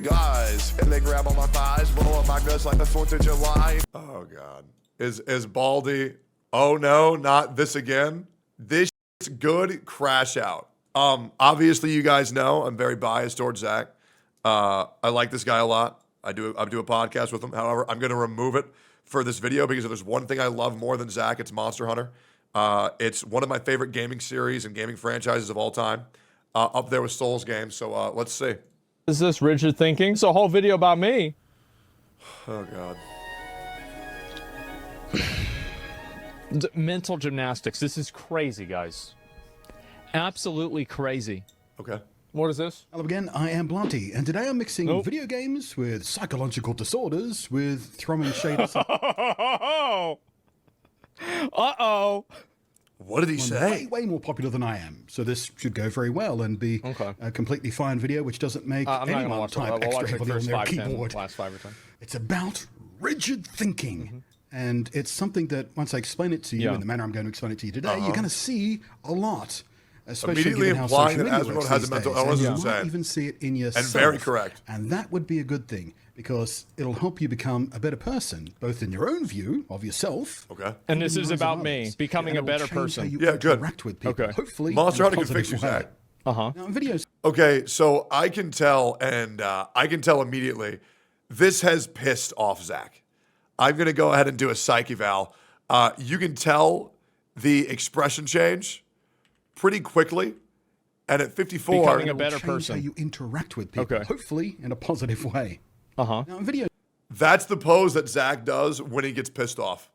guys, and they grab on my thighs, roll up my guts like the 4th of July. Oh God, is Baldy? Oh no, not this again. This shit's good. Crash out. Obviously you guys know I'm very biased towards Zach. I like this guy a lot. I do a podcast with him. However, I'm going to remove it for this video because if there's one thing I love more than Zach, it's Monster Hunter. It's one of my favorite gaming series and gaming franchises of all time. Up there with Souls games. So let's see. Is this rigid thinking? It's a whole video about me. Oh God. Mental gymnastics. This is crazy, guys. Absolutely crazy. Okay. What is this? Hello again, I am 𝙀�プ𝙋𝘼𝙉, and today I'm mixing video games with psychological disorders with throwing shade at some... Uh-oh. What did he say? Way more popular than I am, so this should go very well and be a completely fine video, which doesn't make anyone type extra heavily on their keyboard. Last 5 or 10. It's about rigid thinking. And it's something that once I explain it to you in the manner I'm going to explain it to you today, you're going to see a lot. Especially Immediately given how implying social that media Asmongold works has these a mental days. illness And is you insane. might even see it in yourself. And very correct. And that would be a good thing because it'll help you become a better person, both in your own view of yourself. Okay. And this is about me becoming a better person. Yeah, good. Interact with people. Okay. Hopefully, Monster Hunter can fix you, Zach. Now, in videos. Okay, so I can tell, and I can tell immediately, this has pissed off Zach. I'm going to go ahead and do a psych eval. You can tell the expression change pretty quickly. And at 54, becoming a better person. How you interact with people, hopefully in a positive way. Now, in videos. That's the pose that Zach does when he gets pissed off.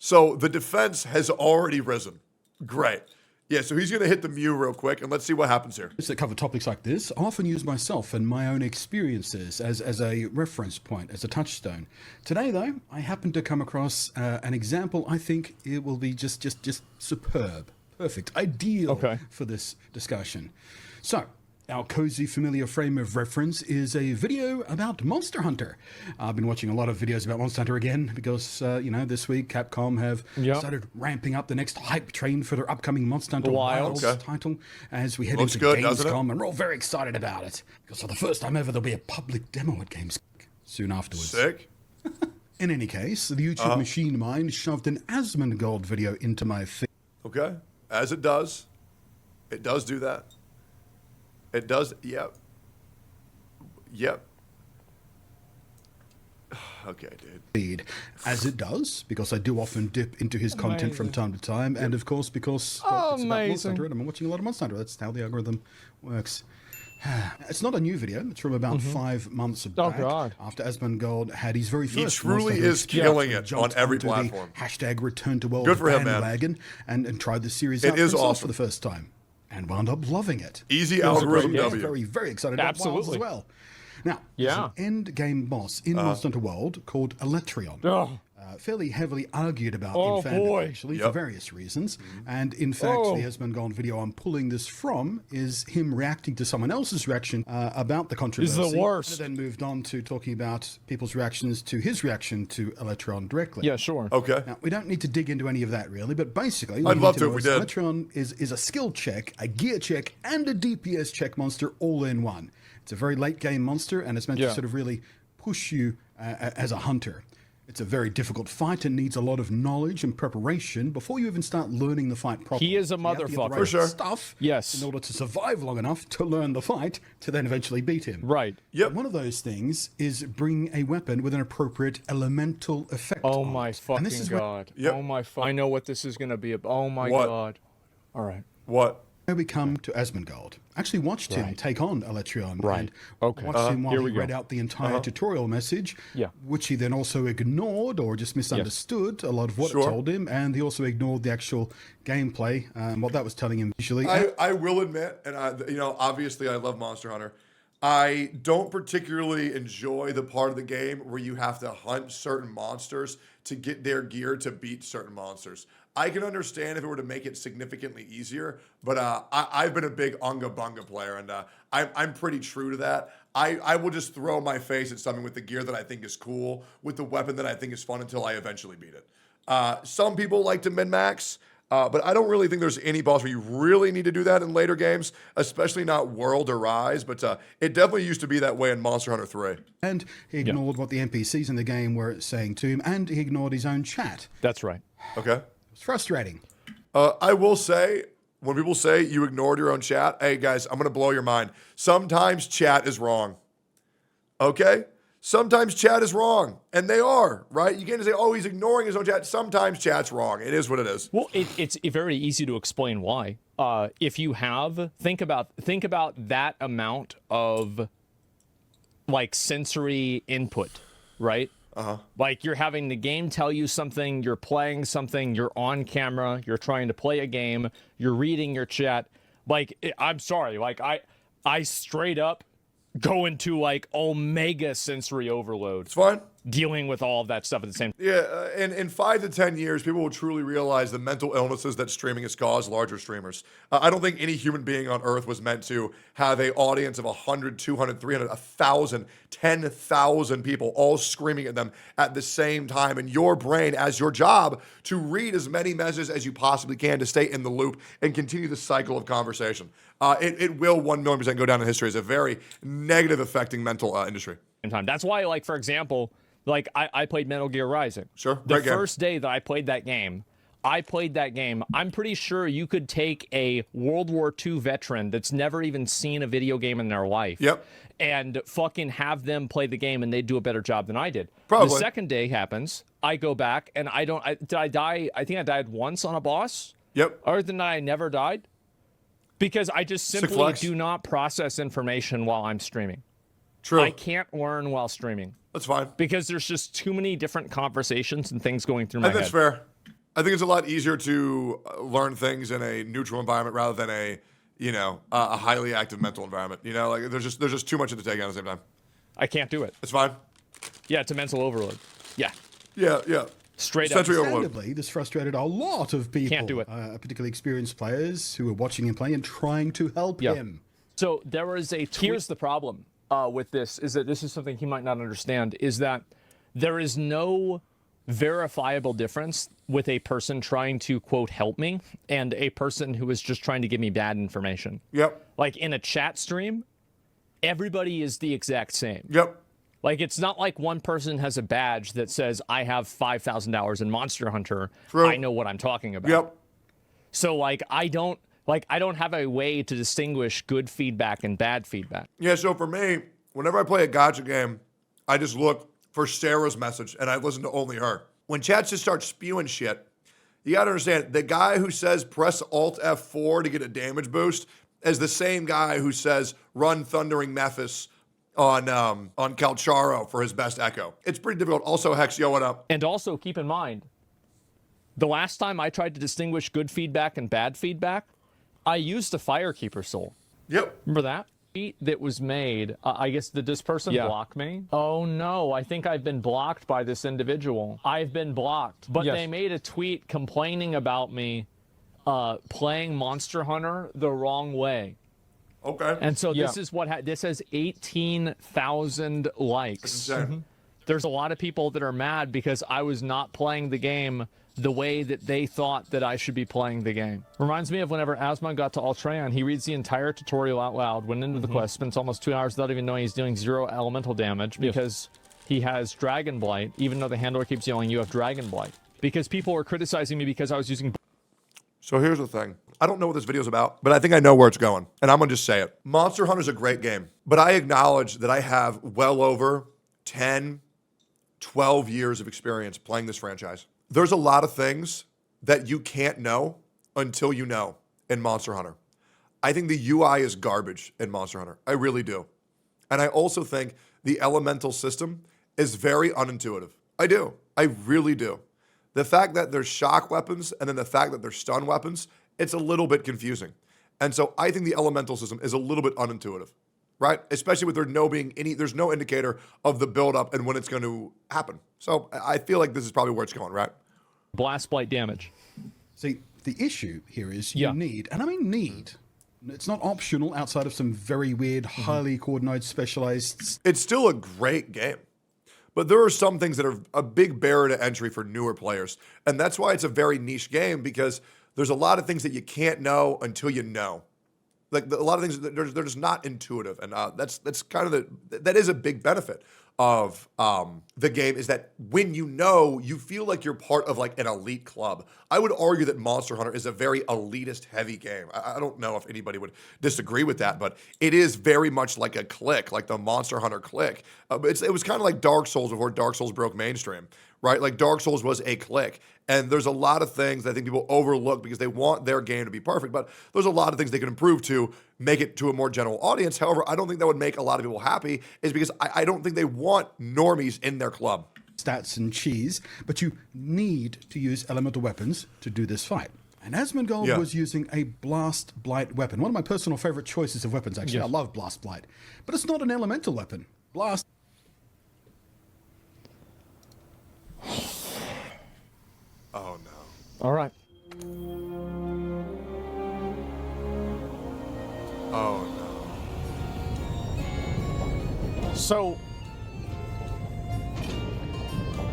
So the defense has already risen. Great. Yeah, so he's going to hit the Mew real quick, and let's see what happens here. That cover topics like this, I often use myself and my own experiences as a reference point, as a touchstone. Today, though, I happen to come across an example I think it will be just superb, perfect, ideal for this discussion. So, our cozy, familiar frame of reference is a video about Monster Hunter. I've been watching a lot of videos about Monster Hunter again because, you know, this week Capcom have started ramping up the next hype train for their upcoming Monster Hunter Wilds title as we head into Gamescom, and we're all very excited about it because for the first time ever there'll be a public demo at Gamescom soon afterwards. Sick. In any case, the YouTube machine mind shoved an 𝙀𝙗𝙋𝘼𝙉𝘿 video into my feed. Okay, as it does. It does do that. It does, yep. Yep. Okay, dude. As it does, because I do often dip into his content from time to time, and of course because well, it's about Monster Hunter, and I'm watching a lot of Monster Hunter. That's how the algorithm works. It's not a new video. It's from about 5 months back after 𝙀𝙗𝙋𝘼𝙉𝙗 had his very first. He truly is killing it on every platform. Hashtag return to world Good for him, bandwagon, and tried the series out for the first time. And wound up loving it. Easy algorithm W. Very, very excited about Wilds as well. Now, there's an end game boss in Monster Hunter World called 𝙀𝙗𝙉𝙗𝙗. Fairly heavily argued about in fandom, actually, for various reasons. And in fact, the 𝙀𝙗𝙗𝙗 video I'm pulling this from is him reacting to someone else's reaction about the controversy. This is the worst. And then moved on to talking about people's reactions to his reaction to 𝙀𝙀𝙗𝙗 directly. Yeah, sure. Okay. Now, we don't need to dig into any of that, really, but basically, I'd love to if we did. 𝙀𝙀𝙗𝙗𝙗 is a skill check, a gear check, and a DPS check monster all in one. It's a very late game monster, and it's meant to sort of really push you as a hunter. It's a very difficult fight and needs a lot of knowledge and preparation before you even start learning the fight properly. He is a motherfucker. For sure. Stuff yes. in order to survive long enough to learn the fight to then eventually beat him. Right. Yep. One of those things is bring a weapon with an appropriate elemental effect. Oh my fucking god. Oh my I know what this is going to be. Oh my god. All right. What? We come to 𝙀𝙗𝙗𝙗𝙗. Actually watched him take on 𝙀𝙗𝙗𝙗𝙗. Right. Okay. Watched him while he read out the entire tutorial message, which he then also ignored or just misunderstood a lot of what it told him, and he also ignored the actual gameplay and what that was telling him visually. I will admit, and you know, obviously I love Monster Hunter. I don't particularly enjoy the part of the game where you have to hunt certain monsters to get their gear to beat certain monsters. I can understand if it were to make it significantly easier, but I've been a big Unga Bunga player, and I'm pretty true to that. I will just throw my face at something with the gear that I think is cool, with the weapon that I think is fun until I eventually beat it. Some people like to min-max. But I don't really think there's any boss where you really need to do that in later games, especially not World or Rise. But it definitely used to be that way in Monster Hunter 3. And he ignored what the NPCs in the game were saying to him, and he ignored his own chat. That's right. Okay. It's frustrating. I will say, when people say you ignored your own chat, hey guys, I'm going to blow your mind. Sometimes chat is wrong. Okay? Sometimes chat is wrong, and they are, right? You can't just say, oh, he's ignoring his own chat. Sometimes chat's wrong. It is what it is. Well, it's very easy to explain why. If you have, think about that amount of, like, sensory input, right? Like, you're having the game tell you something, you're playing something, you're on camera, you're trying to play a game, you're reading your chat. Like, I'm sorry, like, I straight up go into, like, omega sensory overload. It's fine. Dealing with all of that stuff at the same time. Yeah, in 5 to 10 years, people will truly realize the mental illnesses that streaming has caused larger streamers. I don't think any human being on Earth was meant to have an audience of 100, 200, 300, 1,000, 10,000 people all screaming at them at the same time. And your brain, as your job, to read as many messages as you possibly can to stay in the loop and continue the cycle of conversation. It will 1,000,000% go down in history as a very negative affecting mental industry. Time. That's why, like, for example, like, I played Metal Gear Rising. Sure. The first day that I played that game, I'm pretty sure you could take a World War II veteran that's never even seen a video game in their life. Yep. And fucking have them play the game, and they'd do a better job than I did. Probably. The second day happens, I go back, and did I die? I think I died once on a boss. Yep. Other than that, I never died. Because I just simply do not process information while I'm streaming. True. I can't learn while streaming. That's fine. Because there's just too many different conversations and things going through my head. That's fair. I think it's a lot easier to learn things in a neutral environment rather than a highly active mental environment. You know, like there's just too much at the take on at the same time. I can't do it. It's fine. Yeah, it's a mental overload. Yeah. Yeah. Straight up. Understandably, this frustrated a lot of people. Can't do it. Particularly experienced players who were watching him play and trying to help him. So there was a tweet. Here's the problem with this, is that this is something he might not understand, is that there is no verifiable difference with a person trying to, quote, help me and a person who is just trying to give me bad information. Yep. Like, in a chat stream, everybody is the exact same. Yep. Like, it's not like one person has a badge that says, I have 5,000 hours in Monster Hunter. True. I know what I'm talking about. Yep. So, like, I don't have a way to distinguish good feedback and bad feedback. Yeah, so for me, whenever I play a gacha game, I just look for Sarah's message and I listen to only her. When chats just start spewing shit, you gotta understand, the guy who says press Alt F4 to get a damage boost is the same guy who says run Thundering Mephis on Calcharo for his best echo. It's pretty difficult. Also, Hex, yo, what up? And also, keep in mind, the last time I tried to distinguish good feedback and bad feedback, I used a Firekeeper soul. Yep. Remember that? Tweet that was made, I guess, did this person block me? Oh no, I think I've been blocked by this individual. I've been blocked. But they made a tweet complaining about me playing Monster Hunter the wrong way. Okay. And so this is what this has 18,000 likes. There's a lot of people that are mad because I was not playing the game the way that they thought that I should be playing the game. Reminds me of whenever Asmon got to Ultraeon, he reads the entire tutorial out loud, went into the quest, spends almost 2 hours without even knowing he's doing 0 elemental damage because he has Dragon Blight, even though the handler keeps yelling, you have Dragon Blight. Because people were criticizing me because I was using... So here's the thing. I don't know what this video's about, but I think I know where it's going. And I'm going to just say it. Monster Hunter's a great game, but I acknowledge that I have well over 10, 12 years of experience playing this franchise. There's a lot of things that you can't know until you know in Monster Hunter. I think the UI is garbage in Monster Hunter. I really do. And I also think the elemental system is very unintuitive. I do. I really do. The fact that there's shock weapons and then the fact that there's stun weapons, it's a little bit confusing. And so I think the elemental system is a little bit unintuitive, right? Especially with there's no indicator of the buildup and when it's going to happen. So I feel like this is probably where it's going, right? Blast Blight damage. See, the issue here is you need, and I mean need, it's not optional outside of some very weird, highly coordinated, specialized... It's still a great game. But there are some things that are a big barrier to entry for newer players. And that's why it's a very niche game, because there's a lot of things that you can't know until you know. Like a lot of things, they're just not intuitive, and that's kind of that is a big benefit of the game, is that when you know, you feel like you're part of like an elite club. I would argue that Monster Hunter is a very elitist heavy game. I don't know if anybody would disagree with that, but it is very much like a clique, like the Monster Hunter clique. It was kind of like Dark Souls before Dark Souls broke mainstream, right? Like Dark Souls was a clique. And there's a lot of things that I think people overlook because they want their game to be perfect, but there's a lot of things they can improve to make it to a more general audience. However, I don't think that would make a lot of people happy, is because I don't think they want normies in their club. Stats and cheese, but you need to use elemental weapons to do this fight. And 𝙀𝙓𝙋𝘼𝙉 was using a Blast Blight weapon. One of my personal favorite choices of weapons, actually. Yeah. I love Blast Blight. But it's not an elemental weapon. Blast. Oh, no. All right. Oh, no. So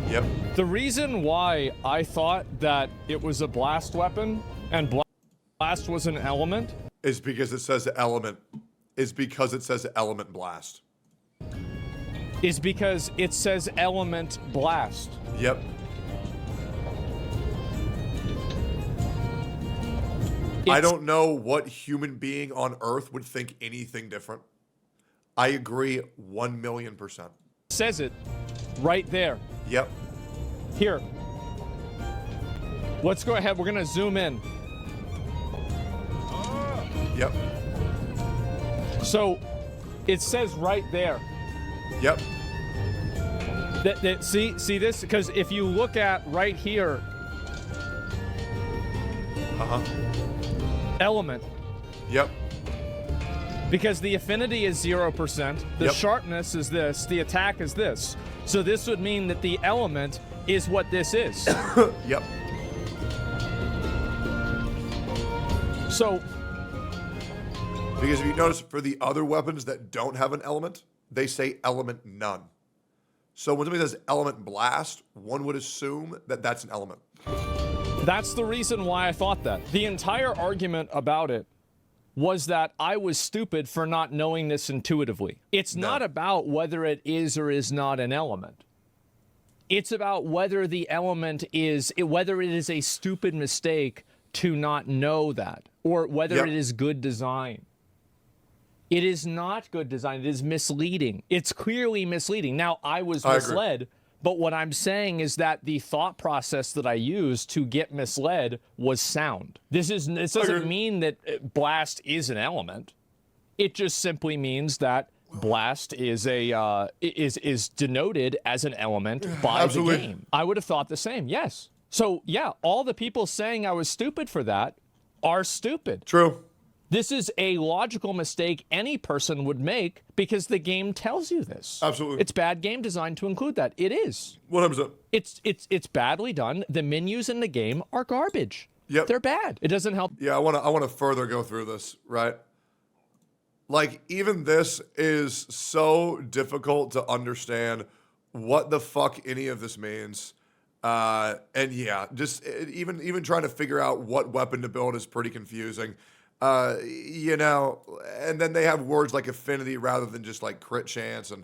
Yep. the reason why I thought that it was a blast weapon and blast was an element Is because it says element. Is because it says element blast. is because it says element blast. Yep. I don't know what human being on Earth would think anything different. I agree 1,000,000%. Says it right there. Yep. Here. Let's go ahead. We're going to zoom in. Yep. So it says right there. Yep. See this? Because if you look at right here, element, Yep. because the affinity is 0%, the Yep. sharpness is this, the attack is this. So this would mean that the element is what this is. Yep. So Because if you notice, for the other weapons that don't have an element, they say element none. So when somebody says element blast, one would assume that that's an element. that's the reason why I thought that. The entire argument about it was that I was stupid for not knowing this intuitively. It's not about whether it is or is not an element. It's about whether the element is, whether it is a stupid mistake to not know that, or whether Yep. it is good design. It is not good design. It is misleading. It's clearly misleading. Now, I was I agree. misled, but what I'm saying is that the thought process that I used to get misled was sound. This doesn't mean that blast is an element. It just simply means that blast is is denoted as an element by Absolutely. the game. I would have thought the same. Yes. So yeah, all the people saying I was stupid for that are stupid. True. This is a logical mistake any person would make because the game tells you this. Absolutely. It's bad game design to include that. It is. 100%. It's badly done. The menus in the game are garbage. Yep. They're bad. It doesn't help. Yeah, I want to further go through this, right? Like, even this is so difficult to understand what the fuck any of this means. And yeah, just even trying to figure out what weapon to build is pretty confusing. You know, and then they have words like affinity rather than just like crit chance. And,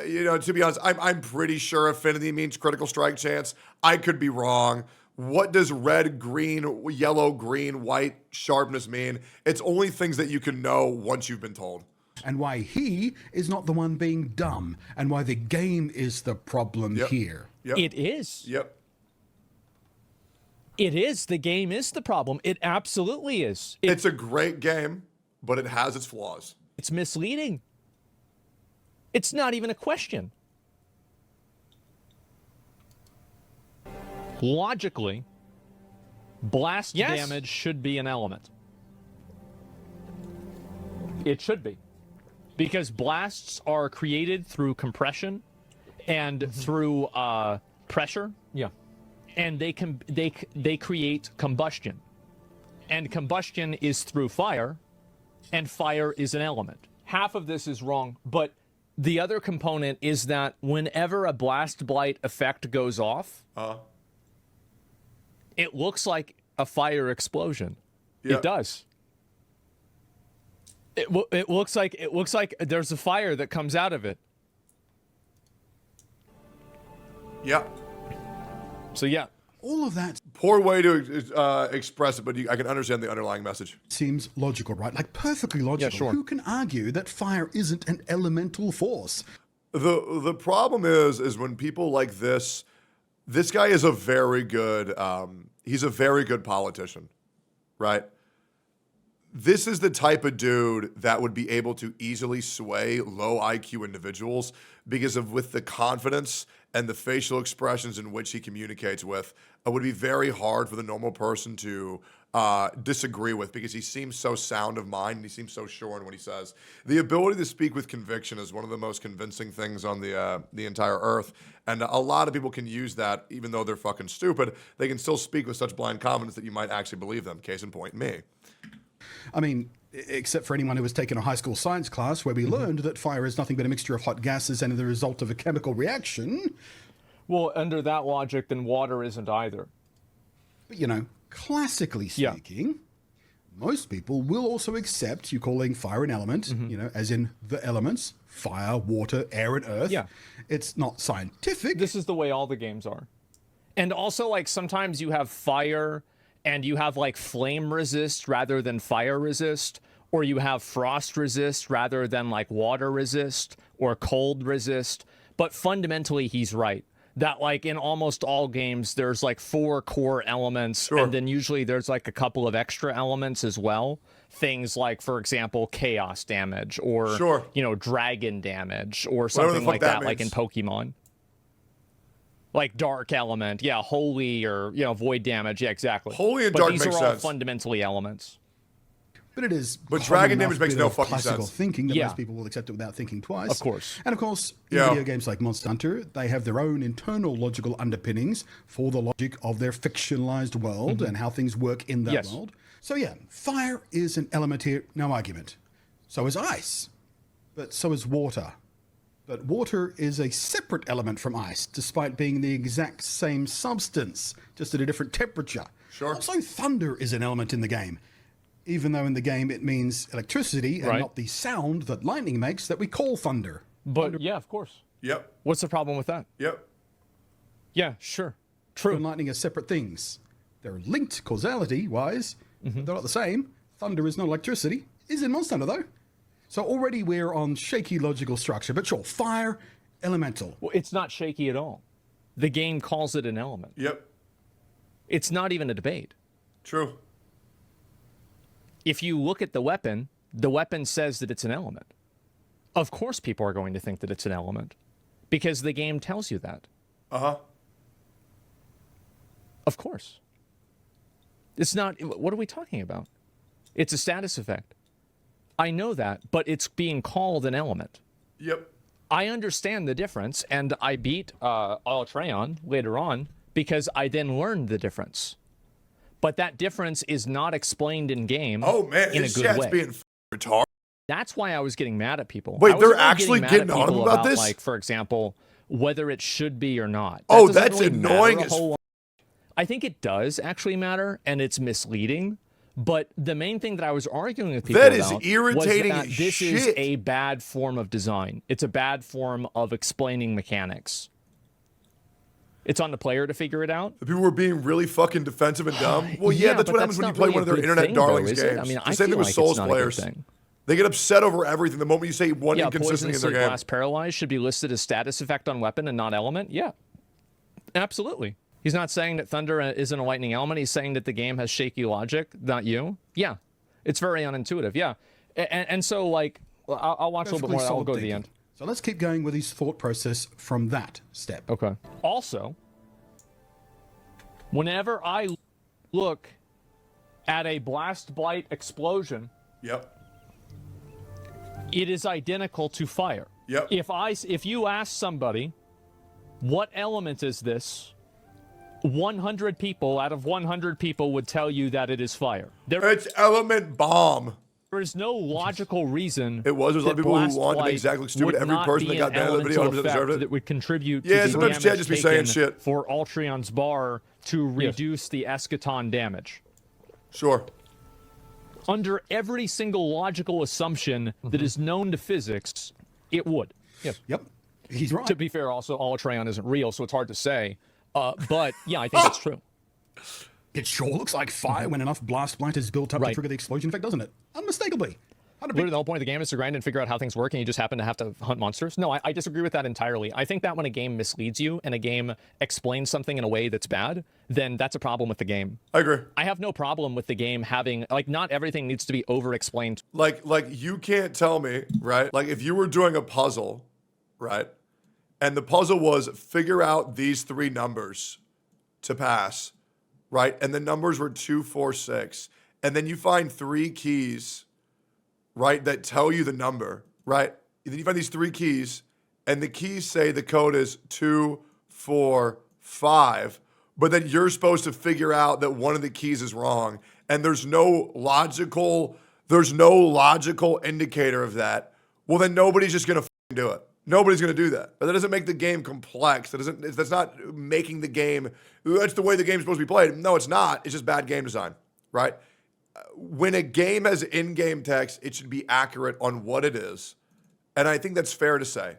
you know, to be honest, I'm pretty sure affinity means critical strike chance. I could be wrong. What does red, green, yellow, green, white sharpness mean? It's only things that you can know once you've been told. And why he is not the one being dumb, and why the game is the problem Yep. here. Yep. It is. Yep. It is. The game is the problem. It absolutely is. It's a great game, but it has its flaws. It's misleading. It's not even a question. Logically, blast damage should be an element. It should be. Because blasts are created through compression and through pressure. Yeah. And they create combustion. And combustion is through fire, and fire is an element. Half of this is wrong, but the other component is that whenever a blast blight effect goes off, it looks like a fire explosion. Yeah. It does. It looks like there's a fire that comes out of it. Yeah. So yeah. All of that Poor way to express it, but I can understand the underlying message. seems logical, right? Like perfectly logical. Yeah, sure. Who can argue that fire isn't an elemental force? The problem is when people like this guy is a very good, he's a very good politician, right? This is the type of dude that would be able to easily sway low IQ individuals because of with the confidence and the facial expressions in which he communicates with. It would be very hard for the normal person to disagree with because he seems so sound of mind and he seems so sure in what he says. The ability to speak with conviction is one of the most convincing things on the entire earth. And a lot of people can use that even though they're fucking stupid. They can still speak with such blind confidence that you might actually believe them. Case in point, me. I mean, except for anyone who has taken a high school science class where we learned that fire is nothing but a mixture of hot gases and the result of a chemical reaction. Well, under that logic, then water isn't either. But, you know, classically speaking, most people will also accept you calling fire an element, you know, as in the elements, fire, water, air, and earth. Yeah. It's not scientific. This is the way all the games are. And also, like, sometimes you have fire and you have, like, flame resist rather than fire resist, or you have frost resist rather than, like, water resist or cold resist. But fundamentally, he's right. That, like, in almost all games, there's, like, 4 core elements, and then usually there's, like, a couple of extra elements as well. Things like, for example, chaos damage, or, you know, dragon damage, or something like that, like in Pokemon. Like dark element, yeah, holy, or, you know, void damage, yeah, exactly. Holy and but dark these makes are all sense. fundamentally elements. But it is. But common dragon enough damage makes bit no of fucking classical sense. thinking that Yeah. most people will accept it without thinking twice. Of course. And of course, in Yeah. video games like Monster Hunter, they have their own internal logical underpinnings for the logic of their fictionalized world and how things work in that Yes. world. So yeah, fire is an element here, no argument. So is ice. But so is water. But water is a separate element from ice, despite being the exact same substance, just at a different temperature. Sure. Also, thunder is an element in the game, even though in the game it means electricity and Right. not the sound that lightning makes that we call thunder. But, yeah, of course. Yep. What's the problem with that? Yep. Yeah, sure. Thunder True. and lightning are separate things. They're linked causality-wise, but they're not the same. Thunder is not electricity. Is in Monster Hunter, though. So already we're on shaky logical structure. But sure, fire, elemental. Well, it's not shaky at all. The game calls it an element. Yep. It's not even a debate. True. If you look at the weapon says that it's an element. Of course people are going to think that it's an element, because the game tells you that. Uh-huh. Of course. It's not, what are we talking about? It's a status effect. I know that, but it's being called an element. Yep. I understand the difference, and I beat 𝙀𝙓𝙋𝘼𝙉𝙿 later on because I then learned the difference. But that difference is not explained in game Oh, man. in a His good chat's way. being retarded. That's why I was getting mad at people. Wait, I they're wasn't really actually mad getting at on him people about this? Like, for example, whether it should be or not. That Oh, doesn't that's really annoying matter a as whole lot. I think it does actually matter, and it's misleading. But the main thing that I was arguing with people That is about irritating was that as this is shit. a bad form of design. It's a bad form of explaining mechanics. It's on the player to figure it out. The people were being really fucking defensive and dumb. Well, yeah, that's but what happens when you not play really one of a their good internet thing, darlings though, is it? games. I mean, The I same thing feel with like Souls it's not a good players. thing. They get upset over everything the moment you say one Yeah, inconsistency poison, in their sleep, game. blast, paralyze should be listed as status effect on weapon and not element. Yeah, absolutely. He's not saying that thunder isn't a lightning element. He's saying that the game has shaky logic, not you. Yeah, it's very unintuitive. Yeah, and so, like, I'll watch a little bit more. I'll Solid go to the thinking. end. So let's keep going with his thought process from that step. Okay. Also, whenever I look at a blast blight explosion, Yep. it is identical to fire. Yep. If you ask somebody, what element is this? 100 people out of 100 people would tell you that it is fire. There It's element bomb. is no logical reason. It was. There's a lot of that people who blast wanted to make blight Zach look stupid. would Every not person be that got an banned out of the video elemental 100% deserved effect it. that would contribute Yeah, to the sometimes damage Chad just be saying taken shit. for 𝙀𝙓𝙋𝘼𝙉𝙿 to reduce the eschaton damage. Sure. Under every single logical assumption that is known to physics, it would. Yes. Yep. He's right. To be fair, also, 𝙀𝙓𝙋𝘼𝙉𝙍 isn't real, so it's hard to say. But yeah, I think that's true. It sure looks like fire when enough blast blight is built up to trigger the explosion effect, doesn't it? Unmistakably. Literally, the whole point of the game is to grind and figure out how things work, and you just happen to have to hunt monsters. No, I disagree with that entirely. I think that when a game misleads you and a game explains something in a way that's bad, then that's a problem with the game. I agree. I have no problem with the game having, like, not everything needs to be over-explained. Like you can't tell me, right? Like if you were doing a puzzle, right? And the puzzle was figure out these 3 numbers to pass, right? And the numbers were 2, 4, 6. And then you find 3 keys, right, that tell you the number, right? And then you find these 3 keys, and the keys say the code is 2, 4, 5. But then you're supposed to figure out that one of the keys is wrong. And there's no logical indicator of that. Well, then nobody's just going to do it. Nobody's going to do that. But that doesn't make the game complex. That's not making the game, that's the way the game's supposed to be played. No, it's not. It's just bad game design, right? When a game has in-game text, it should be accurate on what it is. And I think that's fair to say.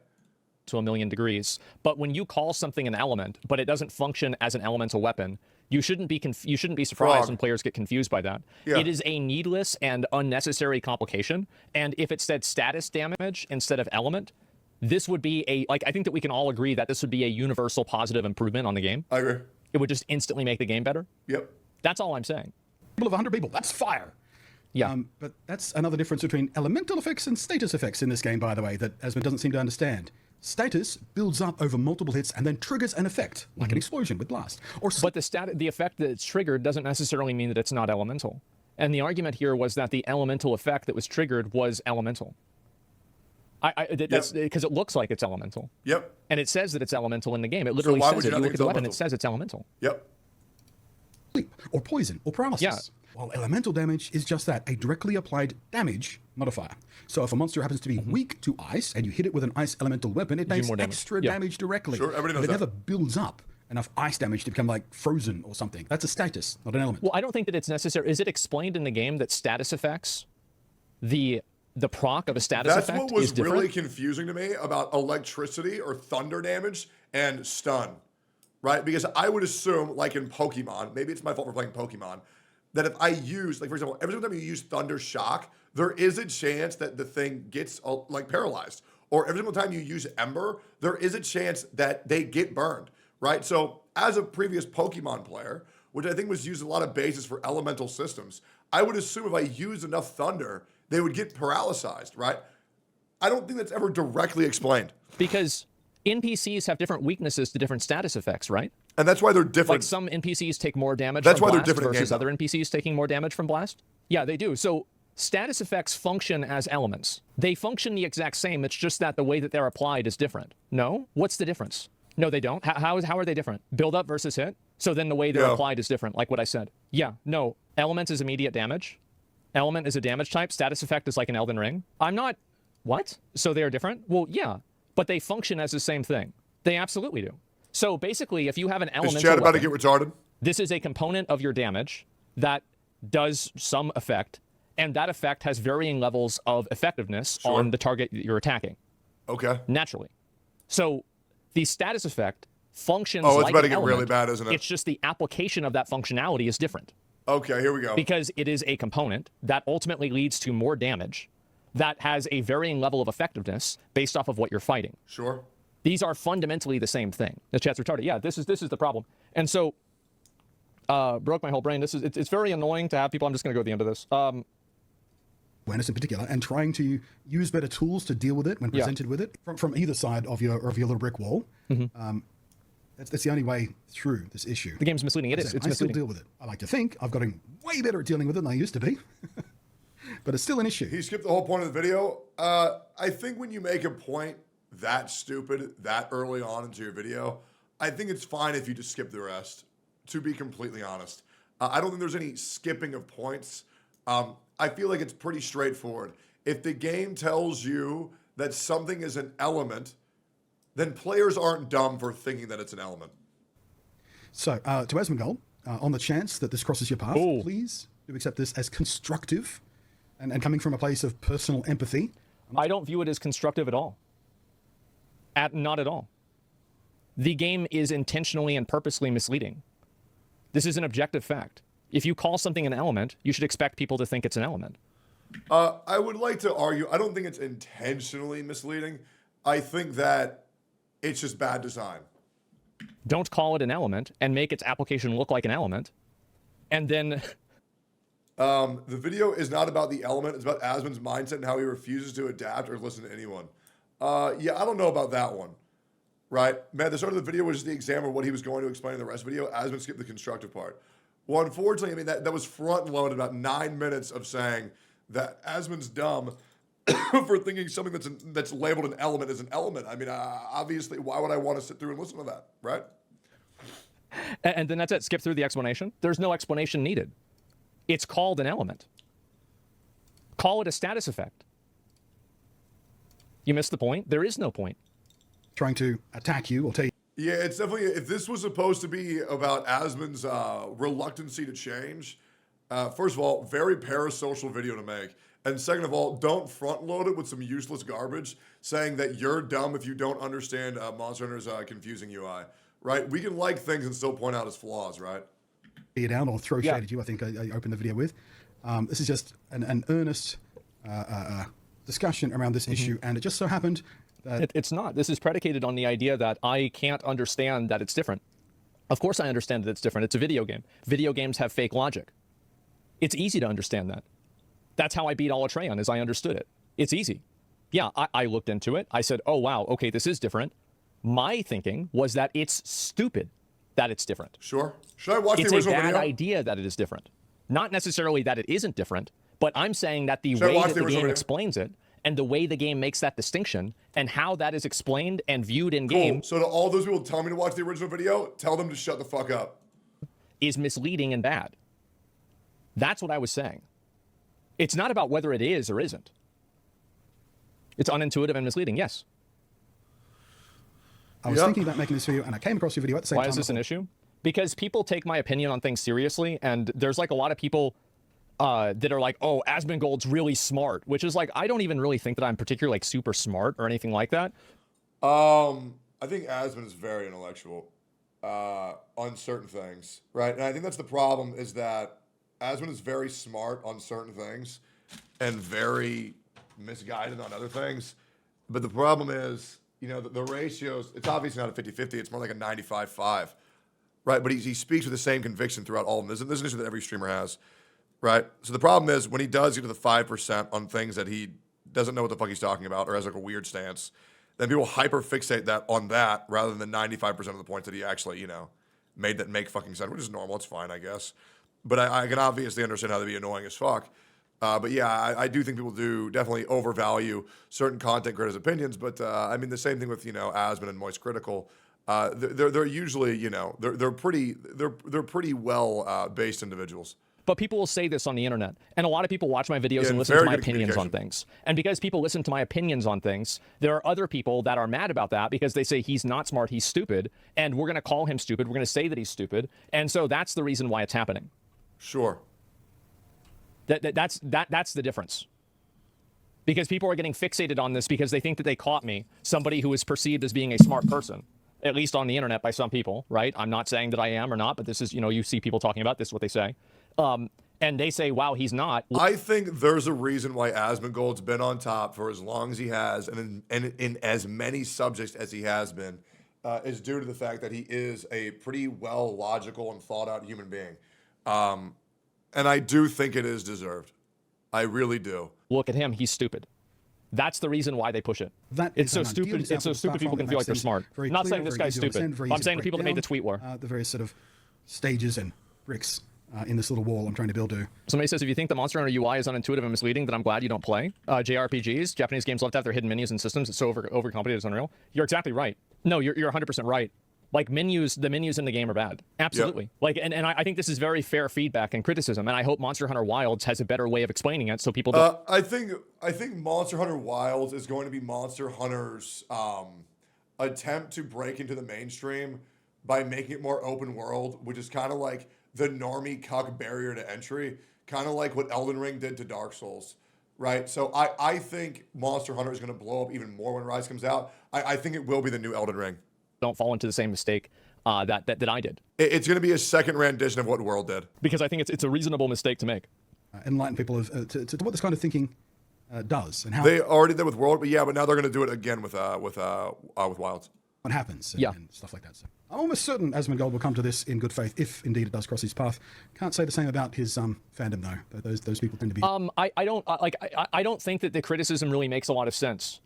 To a million degrees. But when you call something an element, but it doesn't function as an elemental weapon, you shouldn't be surprised when players get confused by that. Yeah. It is a needless and unnecessary complication. And if it said status damage instead of element, this would be I think that we can all agree that this would be a universal positive improvement on the game. I agree. It would just instantly make the game better. Yep. That's all I'm saying. Of 100 people, that's fire. Yeah. But that's another difference between elemental effects and status effects in this game, by the way, that Asmund doesn't seem to understand. Status builds up over multiple hits and then triggers an effect, like an explosion with blast. But the effect that it's triggered doesn't necessarily mean that it's not elemental. And the argument here was that the elemental effect that was triggered was elemental. That's because it looks like it's elemental. Yep. And it says that it's elemental in the game. It literally says it. You look at the weapon, it says it's elemental. Yep. Or poison, or paralysis. Yeah. While elemental damage is just that, a directly applied damage modifier. So if a monster happens to be weak to ice, and you hit it with an ice elemental weapon, it takes extra damage directly. Sure, everybody knows but it that. never builds up enough ice damage to become like frozen or something. That's a status, not an element. Well, I don't think that it's necessary. Is it explained in the game that status effects, the proc of a status effect is different? That's what was really confusing to me about electricity or thunder damage and stun, right? Because I would assume, like in Pokemon, maybe it's my fault for playing Pokemon, that if I use, like for example, every single time you use Thunder Shock, there is a chance that the thing gets like paralyzed. Or every single time you use Ember, there is a chance that they get burned, right? So as a previous Pokemon player, which I think was used a lot of basis for elemental systems, I would assume if I used enough Thunder, they would get paralyzed, right? I don't think that's ever directly explained. Because NPCs have different weaknesses to different status effects, right? And that's why they're different. Like some NPCs take more damage that's from why blast they're different versus other NPCs taking more damage from blast. Yeah, they do. So status effects function as elements. They function the exact same. It's just that the way that they're applied is different. No? What's the difference? No, they don't. How are they different? Build up versus hit? So then the way they're applied is different, like what I said. Yeah, no. Elements is immediate damage. Element is a damage type. Status effect is like an Elden Ring. I'm not... What? So they are different? Well, yeah. But they function as the same thing. They absolutely do. So basically, if you have an elemental Is Chad about weapon, to get retarded? this is a component of your damage that does some effect, and that effect has varying levels of effectiveness on the target you're attacking. Okay. Naturally. So the status effect functions like like about to an get element. really bad, isn't it? It's just the application of that functionality is different. Okay, here we go. Because it is a component that ultimately leads to more damage that has a varying level of effectiveness based off of what you're fighting. Sure. These are fundamentally the same thing. The chat's retarded. Yeah, this is the problem. And so, broke my whole brain. It's very annoying to have people. I'm just going to go to the end of this. Awareness in particular, and trying to use better tools to deal with it when presented with it from either side of your little brick wall. That's the only way through this issue. The game's misleading. It's I misleading. still deal with it. I like to think I've gotten way better at dealing with it than I used to be. But it's still an issue. He skipped the whole point of the video. I think when you make a point that stupid that early on into your video, I think it's fine if you just skip the rest, to be completely honest. I don't think there's any skipping of points. I feel like it's pretty straightforward. If the game tells you that something is an element, then players aren't dumb for thinking that it's an element. So, to 𝙀𝙋𝘼𝙉𝙍, on the chance that this crosses your path, please to accept this as constructive and coming from a place of personal empathy. I don't view it as constructive at all. Not at all. The game is intentionally and purposely misleading. This is an objective fact. If you call something an element, you should expect people to think it's an element. I would like to argue, I don't think it's intentionally misleading. I think that it's just bad design. Don't call it an element and make its application look like an element. And then... The video is not about the element. It's about 𝙀𝙋𝙋𝘼𝙉𝙿 mindset and how he refuses to adapt or listen to anyone. Yeah, I don't know about that one. Right? Man, the start of the video was just the example of what he was going to explain in the rest of the video. 𝙀𝙋𝙋𝘼𝙉𝙿 skipped the constructive part. Well, unfortunately, I mean, that was front loaded about 9 minutes of saying that 𝙀𝙋𝙋𝘼𝙉𝙿's dumb for thinking something that's labeled an element is an element. I mean, obviously, why would I want to sit through and listen to that, right? And then that's it. Skip through the explanation. There's no explanation needed. It's called an element. Call it a status effect. You missed the point. There is no point. Trying to attack you or tell you. Yeah, it's definitely, if this was supposed to be about 𝙀𝙋𝙋𝘼𝙉𝙿's reluctancy to change, first of all, very parasocial video to make. And second of all, don't front load it with some useless garbage saying that you're dumb if you don't understand Monster Hunter's confusing UI, right? We can like things and still point out its flaws, right? You down or throw shade at you, I think I opened the video with. This is just an earnest discussion around this issue, and it just so happened that... It's not. This is predicated on the idea that I can't understand that it's different. Of course I understand that it's different. It's a video game. Video games have fake logic. It's easy to understand that. That's how I beat 𝙀𝙓𝙋𝘼𝙉𝙿 as I understood it. It's easy. Yeah, I looked into it. I said, oh, wow, okay, this is different. My thinking was that it's stupid that it's different. Sure. Should I watch the original video? It's a bad idea that it is different. Not necessarily that it isn't different, but I'm saying that the way that the game explains it and the way the game makes that distinction and how that is explained and viewed in game. So to all those people telling me to watch the original video, tell them to shut the fuck up. Is misleading and bad. That's what I was saying. It's not about whether it is or isn't. It's unintuitive and misleading, yes. I was thinking about making this video, and I came across your video at the same time. Why is this an issue? Because people take my opinion on things seriously, and there's like a lot of people that are like, oh, 𝙀𝙋𝙋𝙼𝙿𝙁's really smart, which is like, I don't even really think that I'm particularly like super smart or anything like that. I think 𝙀𝙋𝙋𝙼𝙁 is very intellectual on certain things, right? And I think that's the problem, is that 𝙀𝙋𝙋𝙼𝙁 is very smart on certain things and very misguided on other things. But the problem is, you know, the ratios, it's obviously not a 50-50, it's more like a 95-5, right? But he speaks with the same conviction throughout all of them. This is an issue that every streamer has, right? So the problem is, when he does get to the 5% on things that he doesn't know what the fuck he's talking about or has like a weird stance, then people hyper-fixate that on that rather than the 95% of the points that he actually, you know, made that make fucking sense, which is normal, it's fine, I guess. But I can obviously understand how they'd be annoying as fuck. But yeah, I do think people do definitely overvalue certain content creators' opinions. But I mean, the same thing with, you know, 𝙀𝙋𝙋𝙼𝙁 and Moist Critical. They're usually, you know, they're pretty well based individuals. But people will say this on the internet, and a lot of people watch my videos and listen to my opinions on things. And because people listen to my opinions on things, there are other people that are mad about that because they say he's not smart, he's stupid, and we're going to call him stupid. We're going to say that he's stupid, and so that's the reason why it's happening. Sure. That's the difference. Because people are getting fixated on this because they think that they caught me, somebody who is perceived as being a smart person, at least on the internet by some people, right? I'm not saying that I am or not, but this is, you know, you see people talking about this, is what they say. And they say, wow, he's not. I think there's a reason why 𝙀𝙋𝙋𝙼𝙁's been on top for as long as he has, and in as many subjects as he has been, is due to the fact that he is a pretty well logical and thought out human being. And I do think it is deserved. I really do. Look at him, he's stupid. That's the reason why they push it. It's so stupid. It's so stupid people can feel like they're smart. I'm not saying this guy's stupid. I'm saying the people that made the tweet were. The various sort of stages and bricks in this little wall I'm trying to build to. Somebody says, if you think the Monster Hunter UI is unintuitive and misleading, then I'm glad you don't play. JRPGs, Japanese games love to have their hidden menus and systems. It's so overcomplicated, it's unreal. You're exactly right. No, you're 100% right. Like the menus in the game are bad. Absolutely. Yep. Like, and I think this is very fair feedback and criticism, and I hope Monster Hunter Wilds has a better way of explaining it so people don't. I think Monster Hunter Wilds is going to be Monster Hunter's attempt to break into the mainstream by making it more open world, which is kind of like the normie cuck barrier to entry. kind of like what Elden Ring did to Dark Souls, right? So I think Monster Hunter is going to blow up even more when Rise comes out. I think it will be the new Elden Ring. Don't fall into the same mistake that I did. It's going to be a second rendition of what World did. Because I think it's a reasonable mistake to make. Enlighten people to what this kind of thinking does and how they already did with World, but now they're going to do it again with Wilds. What happens and, yeah. and stuff like that. So I'm almost certain 𝙀𝙋𝙼𝙍 will come to this in good faith if indeed it does cross his path. Can't say the same about his fandom though. Those people tend to be. I don't think that the criticism really makes a lot of sense.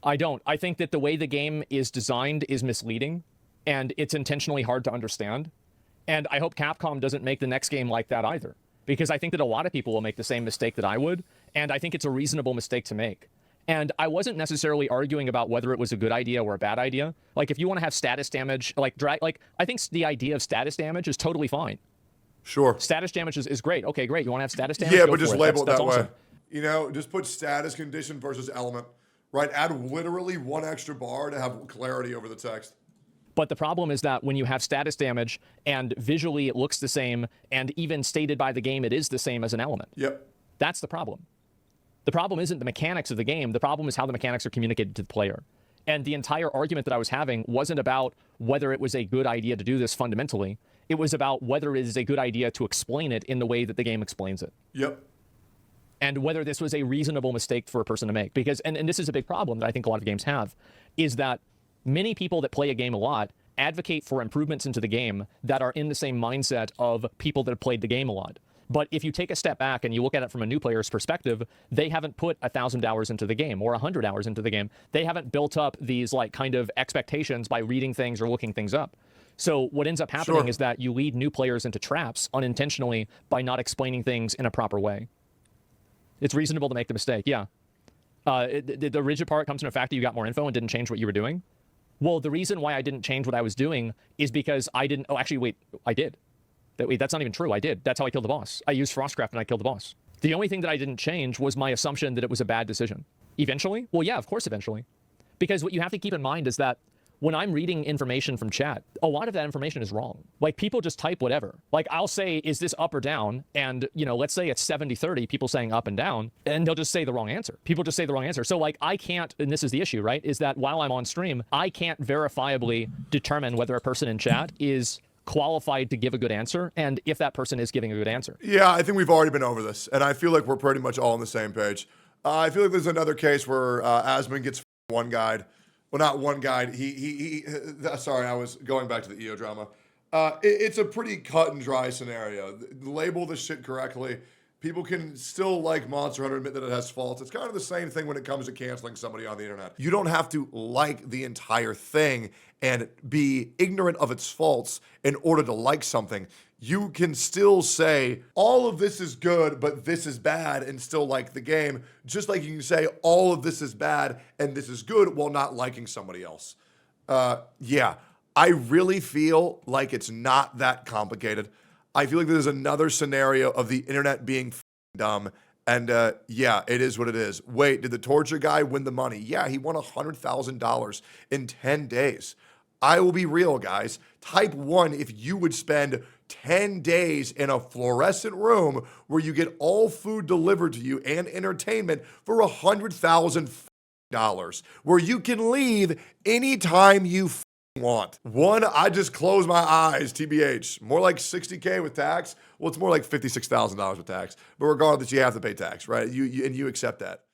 I don't. I think that the way the game is designed is misleading, and it's intentionally hard to understand. And I hope Capcom doesn't make the next game like that either, because I think that a lot of people will make the same mistake that I would, and I think it's a reasonable mistake to make. And I wasn't necessarily arguing about whether it was a good idea or a bad idea. Like, if you want to have status damage, I think the idea of status damage is totally fine. Sure. Status damage is great. Okay, great. You want to have status damage? Yeah, Go but just for it. label it That's that awesome. way. You know, just put status condition versus element, right? Add literally one extra bar to have clarity over the text. But the problem is that when you have status damage and visually it looks the same, and even stated by the game it is the same as an element. Yep. That's the problem. The problem isn't the mechanics of the game. The problem is how the mechanics are communicated to the player. And the entire argument that I was having wasn't about whether it was a good idea to do this fundamentally. It was about whether it is a good idea to explain it in the way that the game explains it. Yep. And whether this was a reasonable mistake for a person to make. Because, and this is a big problem that I think a lot of games have, is that many people that play a game a lot advocate for improvements into the game that are in the same mindset of people that have played the game a lot. But if you take a step back and you look at it from a new player's perspective, they haven't put 1,000 hours into the game or 100 hours into the game. They haven't built up these kind of expectations by reading things or looking things up. So what ends up happening is that you lead new players into traps unintentionally by not explaining things in a proper way. It's reasonable to make the mistake, yeah. The rigid part comes from the fact that you got more info and didn't change what you were doing. Well, the reason why I didn't change what I was doing is because I didn't... Oh, actually, wait, I did. Wait, that's not even true. I did. That's how I killed the boss. I used Frostcraft and I killed the boss. The only thing that I didn't change was my assumption that it was a bad decision. Eventually? Well, yeah, of course, eventually. Because what you have to keep in mind is that when I'm reading information from chat, a lot of that information is wrong. Like, people just type whatever. Like, I'll say, is this up or down? And, you know, let's say it's 70-30, people saying up and down, and they'll just say the wrong answer. People just say the wrong answer. So, like, I can't, and this is the issue, right, is that while I'm on stream, I can't verifiably determine whether a person in chat is qualified to give a good answer, and if that person is giving a good answer. Yeah, I think we've already been over this, and I feel like we're pretty much all on the same page. I feel like there's another case where 𝙀𝙀𝙋𝘼𝙉𝙍 gets one guide. Well, not one guide. Sorry, I was going back to the EO drama. It's a pretty cut and dry scenario. Label the shit correctly. People can still like Monster Hunter, admit that it has faults. It's kind of the same thing when it comes to canceling somebody on the internet. You don't have to like the entire thing and be ignorant of its faults in order to like something. You can still say, all of this is good, but this is bad, and still like the game. Just like you can say, all of this is bad, and this is good, while not liking somebody else. Yeah, I really feel like it's not that complicated. I feel like there's another scenario of the internet being dumb, and yeah, it is what it is. Wait, did the torture guy win the money? Yeah, he won $100,000 in 10 days. I will be real, guys. Type 1 if you would spend 10 days in a fluorescent room where you get all food delivered to you and entertainment for $100,000, where you can leave anytime you want. One, I just close my eyes, TBH. More like 60K with tax. Well, it's more like $56,000 with tax. But regardless, you have to pay tax, right? You accept that.